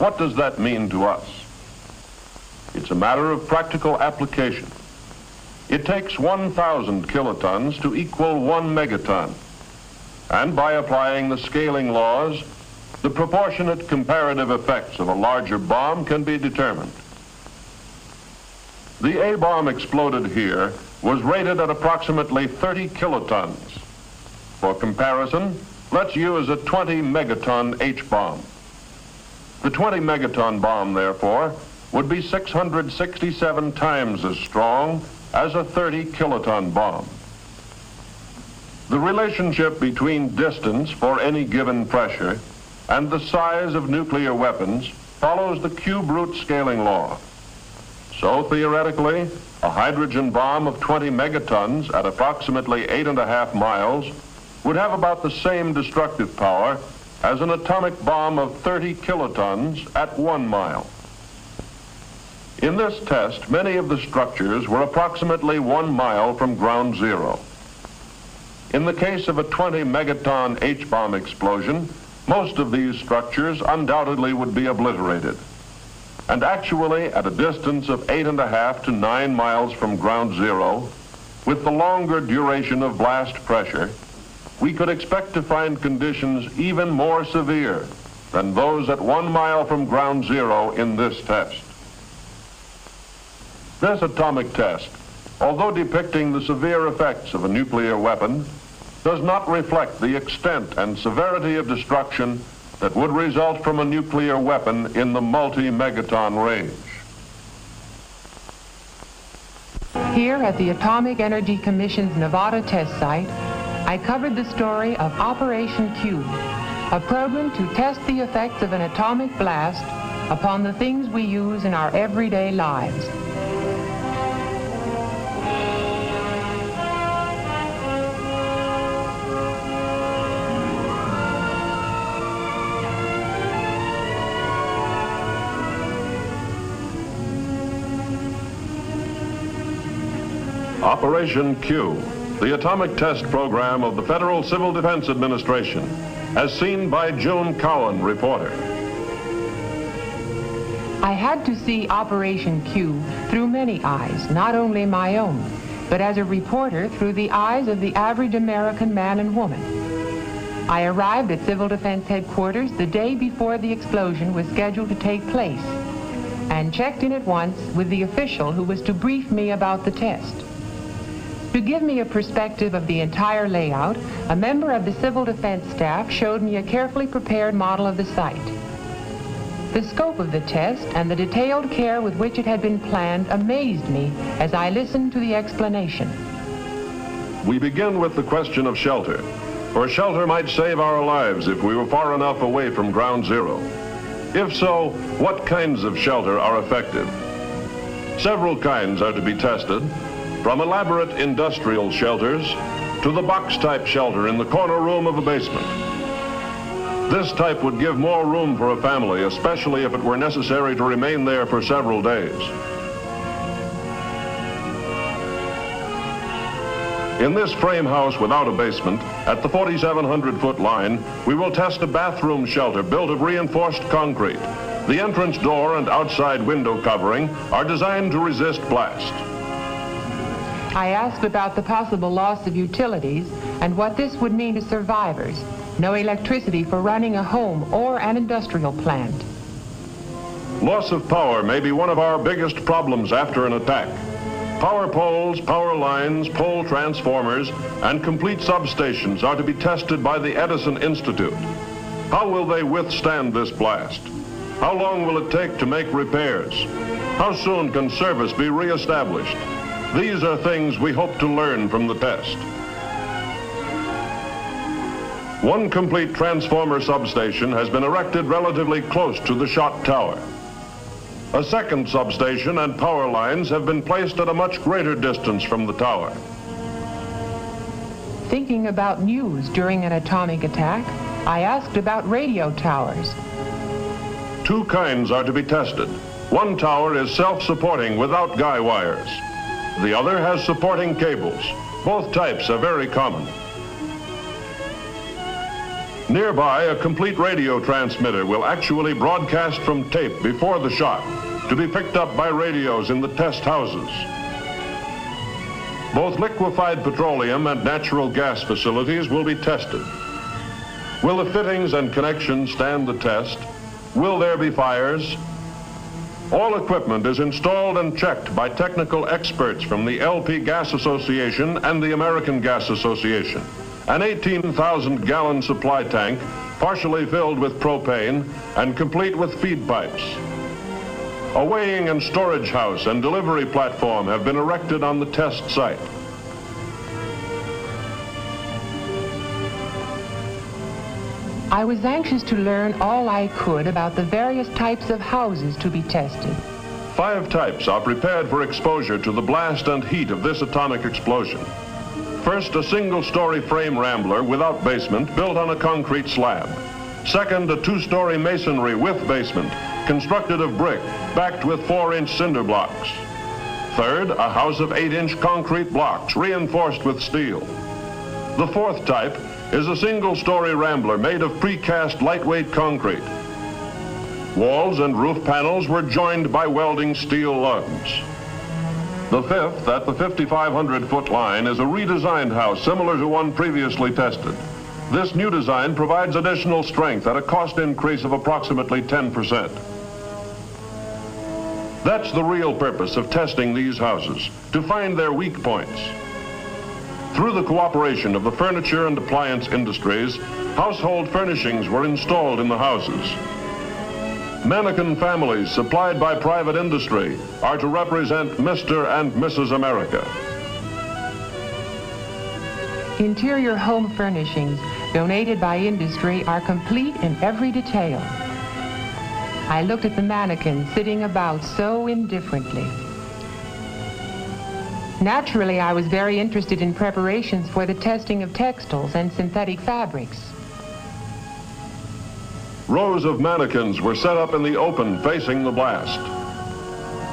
What does that mean to us? It's a matter of practical application. It takes 1,000 kilotons to equal 1 megaton. And by applying the scaling laws, the proportionate comparative effects of a larger bomb can be determined. The A-bomb exploded here was rated at approximately 30 kilotons. For comparison, let's use a 20 megaton H-bomb. The 20 megaton bomb, therefore, would be 667 times as strong as a 30 kiloton bomb. The relationship between distance for any given pressure and the size of nuclear weapons follows the cube root scaling law. So theoretically, a hydrogen bomb of 20 megatons at approximately 8.5 miles would have about the same destructive power as an atomic bomb of 30 kilotons at 1 mile. In this test, many of the structures were approximately 1 mile from ground zero. In the case of a 20 megaton H-bomb explosion, most of these structures undoubtedly would be obliterated. And actually, at a distance of 8.5 to 9 miles from ground zero, with the longer duration of blast pressure, we could expect to find conditions even more severe than those at 1 mile from ground zero in this test. This atomic test, although depicting the severe effects of a nuclear weapon, does not reflect the extent and severity of destruction that would result from a nuclear weapon in the multi-megaton range. Here at the Atomic Energy Commission's Nevada test site, I covered the story of Operation Cube, a program to test the effects of an atomic blast upon the things we use in our everyday lives. Operation Q, the atomic test program of the Federal Civil Defense Administration, as seen by June Cowan, reporter. I had to see Operation Q through many eyes, not only my own, but as a reporter through the eyes of the average American man and woman. I arrived at Civil Defense Headquarters the day before the explosion was scheduled to take place and checked in at once with the official who was to brief me about the test. To give me a perspective of the entire layout, a member of the Civil Defense staff showed me a carefully prepared model of the site. The scope of the test and the detailed care with which it had been planned amazed me as I listened to the explanation. We begin with the question of shelter, for shelter might save our lives if we were far enough away from ground zero. If so, what kinds of shelter are effective? Several kinds are to be tested, from elaborate industrial shelters to the box-type shelter in the corner room of a basement. This type would give more room for a family, especially if it were necessary to remain there for several days. In this frame house without a basement, at the 4,700-foot line, we will test a bathroom shelter built of reinforced concrete. The entrance door and outside window covering are designed to resist blast. I asked about the possible loss of utilities and what this would mean to survivors. No electricity for running a home or an industrial plant. Loss of power may be one of our biggest problems after an attack. Power poles, power lines, pole transformers, and complete substations are to be tested by the Edison Institute. How will they withstand this blast? How long will it take to make repairs? How soon can service be reestablished? These are things we hope to learn from the test. One complete transformer substation has been erected relatively close to the shot tower. A second substation and power lines have been placed at a much greater distance from the tower. Thinking about news during an atomic attack, I asked about radio towers. Two kinds are to be tested. One tower is self-supporting without guy wires. The other has supporting cables. Both types are very common. Nearby, a complete radio transmitter will actually broadcast from tape before the shot to be picked up by radios in the test houses. Both liquefied petroleum and natural gas facilities will be tested. Will the fittings and connections stand the test? Will there be fires? All equipment is installed and checked by technical experts from the LP Gas Association and the American Gas Association. An 18,000-gallon supply tank, partially filled with propane and complete with feed pipes. A weighing and storage house and delivery platform have been erected on the test site. I was anxious to learn all I could about the various types of houses to be tested. 5 types are prepared for exposure to the blast and heat of this atomic explosion. First, a single-story frame rambler without basement built on a concrete slab. Second, a 2-story masonry with basement constructed of brick backed with 4-inch cinder blocks. Third, a house of 8-inch concrete blocks reinforced with steel. The 4th type is a single-story rambler made of precast lightweight concrete. Walls and roof panels were joined by welding steel lugs. The 5th, at the 5,500-foot line, is a redesigned house similar to one previously tested. This new design provides additional strength at a cost increase of approximately 10%. That's the real purpose of testing these houses, to find their weak points. Through the cooperation of the furniture and appliance industries, household furnishings were installed in the houses. Mannequin families supplied by private industry are to represent Mr. and Mrs. America. Interior home furnishings donated by industry are complete in every detail. I looked at the mannequins sitting about so indifferently. Naturally, I was very interested in preparations for the testing of textiles and synthetic fabrics. Rows of mannequins were set up in the open facing the blast.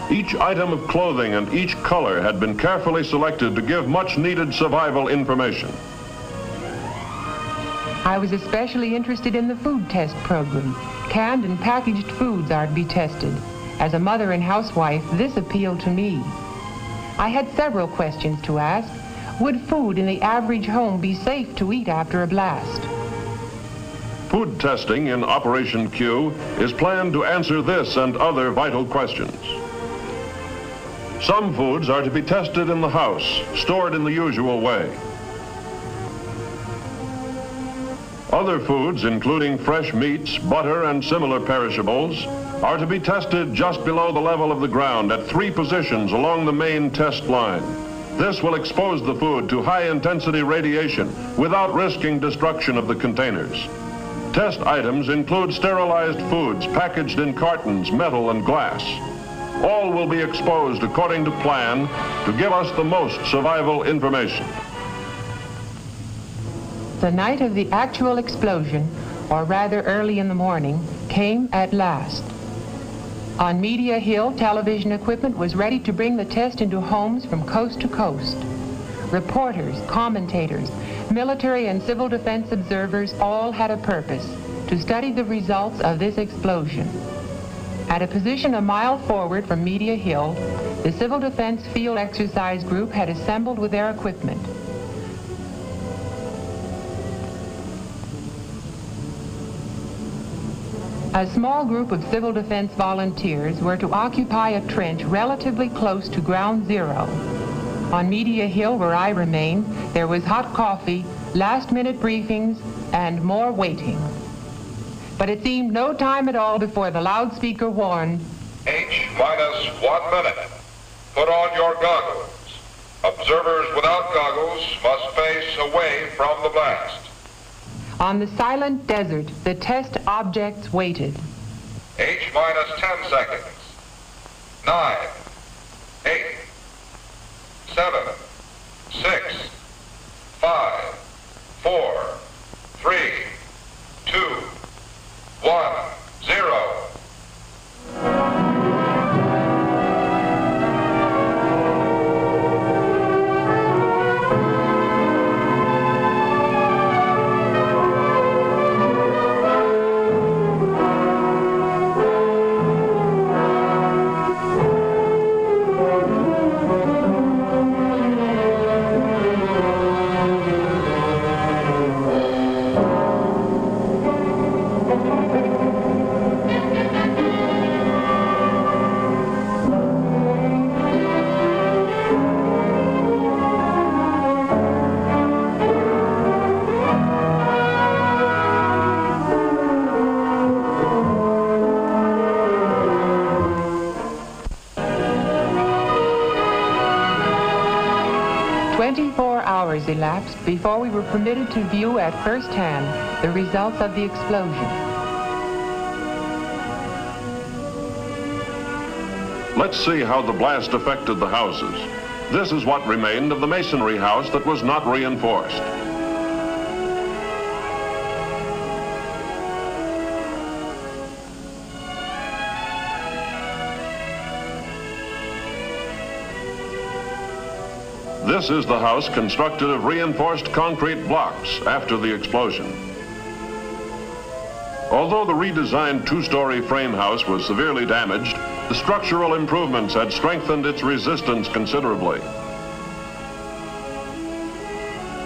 Each item of clothing and each color had been carefully selected to give much needed survival information. I was especially interested in the food test program. Canned and packaged foods are to be tested. As a mother and housewife, this appealed to me. I had several questions to ask. Would food in the average home be safe to eat after a blast? Food testing in Operation Q is planned to answer this and other vital questions. Some foods are to be tested in the house, stored in the usual way. Other foods, including fresh meats, butter, and similar perishables, are to be tested just below the level of the ground at 3 positions along the main test line. This will expose the food to high-intensity radiation without risking destruction of the containers. Test items include sterilized foods packaged in cartons, metal, and glass. All will be exposed according to plan to give us the most survival information. The night of the actual explosion, or rather early in the morning, came at last. On Media Hill, television equipment was ready to bring the test into homes from coast to coast. Reporters, commentators, military and civil defense observers all had a purpose: to study the results of this explosion. At a position a mile forward from Media Hill, the Civil Defense Field Exercise Group had assembled with their equipment. A small group of civil defense volunteers were to occupy a trench relatively close to ground zero. On Media Hill, where I remained, there was hot coffee, last-minute briefings, and more waiting. But it seemed no time at all before the loudspeaker warned, H-minus 1 minute. Put on your goggles. Observers without goggles must face away from the blast. On the silent desert, the test objects waited. H-minus 10 seconds. 9, 8, 7, 6, 5, 4, 3, 2, 1, 0. 24 hours elapsed before we were permitted to view at first hand the results of the explosion. Let's see how the blast affected the houses. This is what remained of the masonry house that was not reinforced. This is the house constructed of reinforced concrete blocks after the explosion. Although the redesigned two-story frame house was severely damaged, the structural improvements had strengthened its resistance considerably.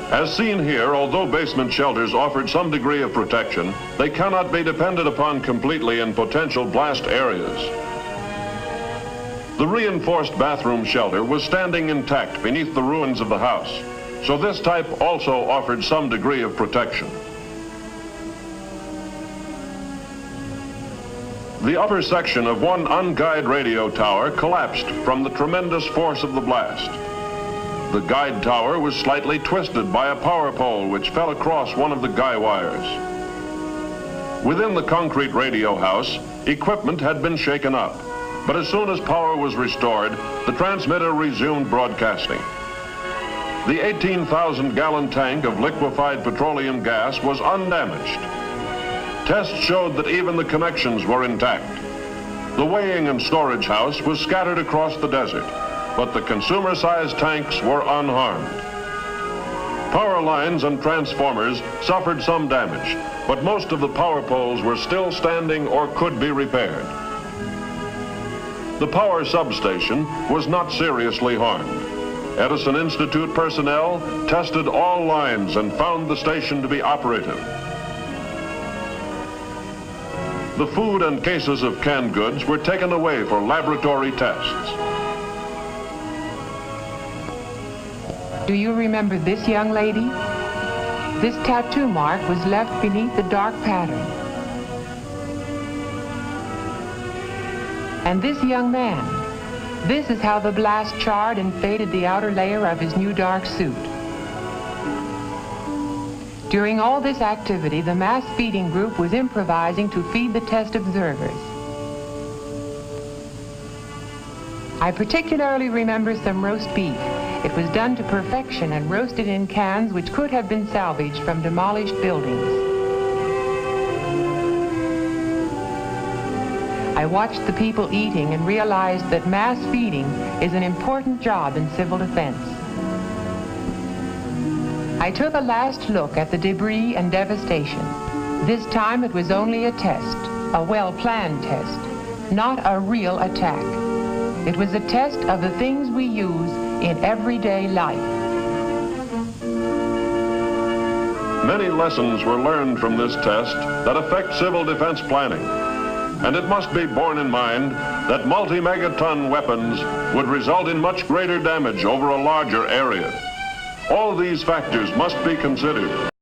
As seen here, although basement shelters offered some degree of protection, they cannot be depended upon completely in potential blast areas. The reinforced bathroom shelter was standing intact beneath the ruins of the house, so this type also offered some degree of protection. The upper section of one unguided radio tower collapsed from the tremendous force of the blast. The guide tower was slightly twisted by a power pole which fell across one of the guy wires. Within the concrete radio house, equipment had been shaken up. But as soon as power was restored, the transmitter resumed broadcasting. The 18,000-gallon tank of liquefied petroleum gas was undamaged. Tests showed that even the connections were intact. The weighing and storage house was scattered across the desert, but the consumer-sized tanks were unharmed. Power lines and transformers suffered some damage, but most of the power poles were still standing or could be repaired. The power substation was not seriously harmed. Edison Institute personnel tested all lines and found the station to be operative. The food and cases of canned goods were taken away for laboratory tests. Do you remember this young lady? This tattoo mark was left beneath the dark pattern. And this young man, this is how the blast charred and faded the outer layer of his new dark suit. During all this activity, the mass feeding group was improvising to feed the test observers. I particularly remember some roast beef. It was done to perfection and roasted in cans which could have been salvaged from demolished buildings. I watched the people eating and realized that mass feeding is an important job in civil defense. I took a last look at the debris and devastation. This time it was only a test, a well-planned test, not a real attack. It was a test of the things we use in everyday life. Many lessons were learned from this test that affect civil defense planning. And it must be borne in mind that multi-megaton weapons would result in much greater damage over a larger area. All these factors must be considered.